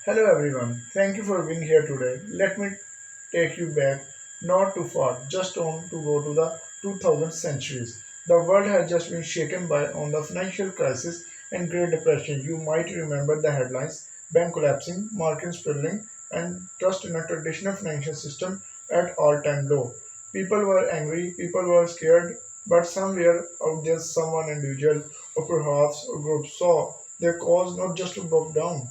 Hello everyone, thank you for being here today. Let me take you back, not too far, just on to go to the 2000th centuries. The world has just been shaken by on the financial crisis and Great Depression. You might remember the headlines: bank collapsing, markets failing, and trust in a traditional financial system at all-time low. People were angry, people were scared, but somewhere out there, someone individual or perhaps a group saw their cause not just to broke down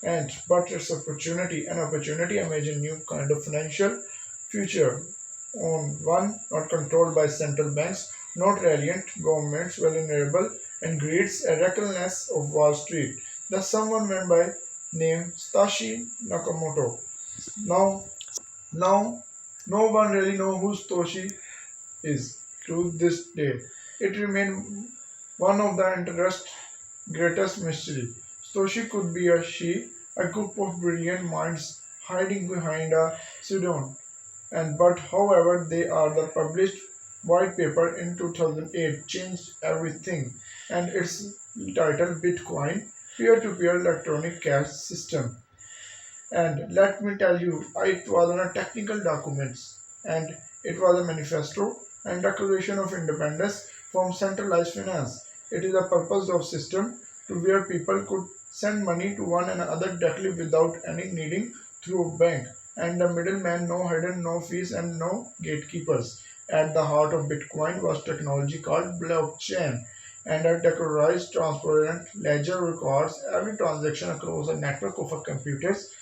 and but it's an opportunity imagine new kind of financial future on one not controlled by central banks, not reliant governments, vulnerable and greeds a recklessness of Wall Street. The someone went by name Satoshi Nakamoto. Now no one really know who Satoshi is to this day. It remains one of the interest greatest mystery. So she could be a she, a group of brilliant minds hiding behind a pseudonym. And but however they are the published white paper in 2008 changed everything, and it's titled Bitcoin peer-to-peer electronic cash system. And let me tell you, it was on a technical documents and it was a manifesto and declaration of independence from centralized finance. It is a purpose of system to where people could send money to one another directly without any needing through a bank. And the middleman, no hidden, no fees, and no gatekeepers. At the heart of Bitcoin was technology called blockchain, and a decentralized, transparent ledger records every transaction across a network of computers.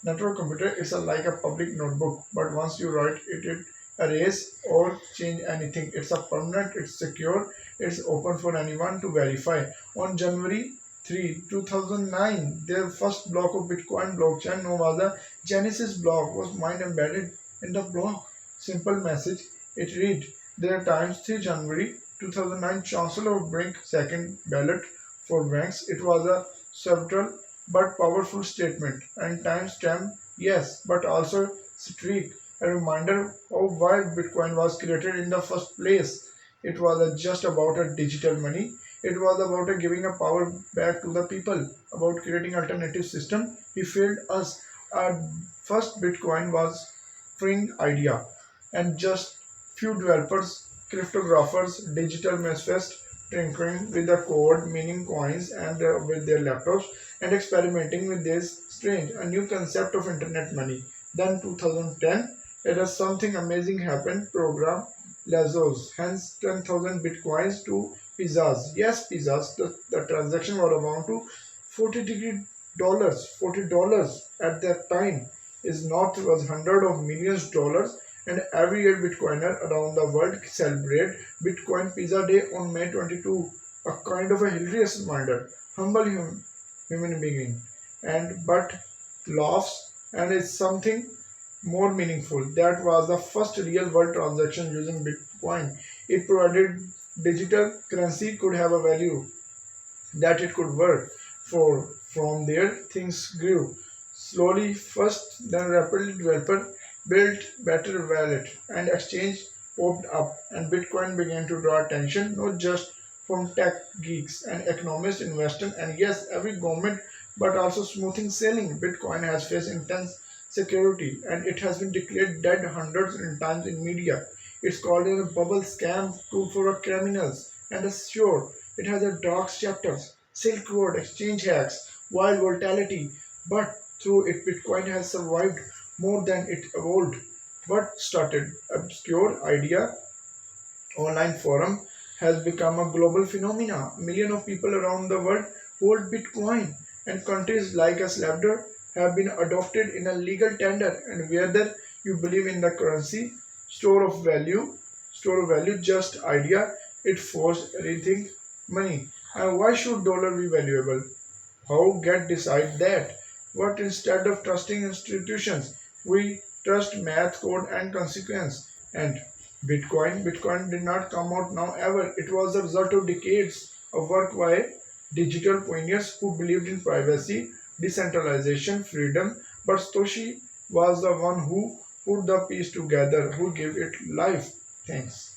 Network computer is like a public notebook, but once you write it, it erase or change anything. It's a permanent, it's secure, it's open for anyone to verify. On January 3, 2009, their first block of Bitcoin blockchain, known as the Genesis block, was mined embedded in the block. Simple message. It read, their times 3 January 2009, Chancellor of Brink, second ballot for banks. It was a subtle but powerful statement and timestamp, yes, but also streak, a reminder of why Bitcoin was created in the first place. It wasn't just about a digital money. It was about a giving a power back to the people, about creating alternative system. He failed us. Our first Bitcoin was freeing idea, and just few developers, cryptographers, digital manifest tinkering with the code, meaning coins, and with their laptops, and experimenting with this strange, a new concept of internet money. Then 2010, it has something amazing happened. Program Lazos, hence 10,000 bitcoins to pizzas. Yes, pizzas. The transaction was amount to 40 dollars. $40 at that time is not was hundred of millions dollars, and every year Bitcoiner around the world celebrate Bitcoin Pizza Day on May 22, a kind of a hilarious reminder, humble human being, and but laughs and is something more meaningful. That was the first real world transaction using Bitcoin. It provided digital currency could have a value that it could work for. From there, things grew slowly. First, then rapidly, developer built better wallet and exchange popped up, and Bitcoin began to draw attention not just from tech geeks and economists, investors, and yes, every government, but also smoothing sailing. Bitcoin has faced intense security, and it has been declared dead hundreds of times in media. It's called a bubble scam tool for criminals, and sure, it has a dark chapters, Silk Road, exchange hacks, wild volatility, but through it, Bitcoin has survived more than it evolved. What started obscure idea online forum has become a global phenomena. Millions of people around the world hold Bitcoin, and countries like El Salvador have been adopted in a legal tender. And whether you believe in the currency, store of value, store of value, just idea, it forced rethink money. And why should dollar be valuable? How get decide that? What instead of trusting institutions, we trust math, code, and consequence. And Bitcoin did not come out now ever. It was the result of decades of work by digital pioneers who believed in privacy, decentralization, freedom. But Satoshi was the one who put the piece together, who gave it life. Thanks.